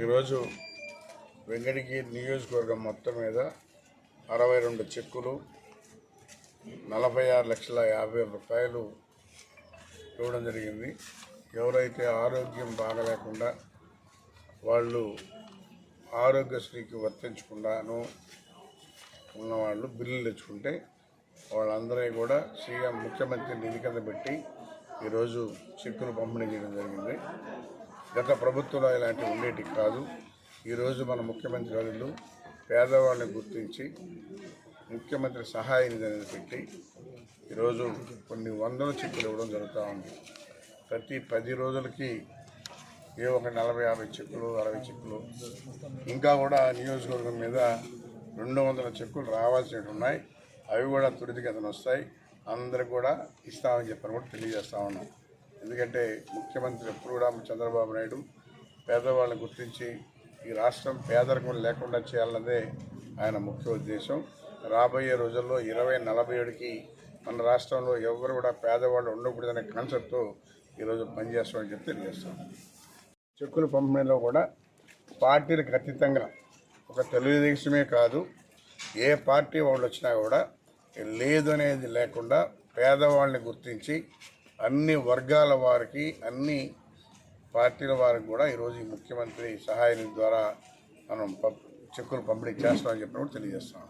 ఈరోజు వెంకటగిరి నియోజకవర్గం మొత్తం మీద 62 చెక్కులు 46,50,000 రూపాయలు ఇవ్వడం జరిగింది. ఎవరైతే ఆరోగ్యం బాగలేకుండా వాళ్ళు ఆరోగ్యశ్రీకి వర్తించకుండాను ఉన్నవాళ్ళు బిల్లులు తెచ్చుకుంటే వాళ్ళందరినీ కూడా సీఎం ముఖ్యమంత్రి నిధి కింద పెట్టి ఈరోజు చెక్కులు పంపిణీ చేయడం జరిగింది. గత ప్రభుత్వంలో ఇలాంటివి ఉండేటి కాదు. ఈరోజు మన ముఖ్యమంత్రి వాళ్ళు పేదవాళ్ళని గుర్తించి ముఖ్యమంత్రి సహాయ నిధి అనేది పెట్టి ఈరోజు కొన్ని వందల చెక్కులు ఇవ్వడం జరుగుతూ ఉంది. ప్రతి 10 రోజులకి ఒక 40-50 చెక్కులు 60 చెక్కులు ఇంకా కూడా నియోజకవర్గం మీద 200 చెక్కులు రావాల్సినవి ఉన్నాయి. అవి కూడా త్వరితగతిన వస్తాయి. అందరికి కూడా ఇస్తామని చెప్పని కూడా తెలియజేస్తా ఉన్నాం. ఎందుకంటే ముఖ్యమంత్రి ఎప్పుడు కూడా చంద్రబాబు నాయుడు పేదవాళ్ళని గుర్తించి ఈ రాష్ట్రం పేదరికం లేకుండా చేయాలన్నదే ఆయన ముఖ్య ఉద్దేశం. రాబోయే రోజుల్లో 2047కి మన రాష్ట్రంలో ఎవరు కూడా పేదవాళ్ళు ఉండకూడదనే కాన్సెప్ట్తో ఈరోజు పనిచేస్తామని చెప్పి తెలియజేస్తాం. చెక్కుల పంపిణీలో కూడా పార్టీలకు అతీతంగా ఒక తెలుగుదేశమే కాదు, ఏ పార్టీ వాళ్ళు వచ్చినా కూడా లేదు అనేది లేకుండా పేదవాళ్ళని గుర్తించి అన్ని వర్గాల వారికి అన్ని పార్టీల వారికి కూడా ఈరోజు ఈ ముఖ్యమంత్రి సహాయ నిధి ద్వారా మనం చెక్కులు పంపిణీ చేస్తామని చెప్పి కూడా తెలియజేస్తాం.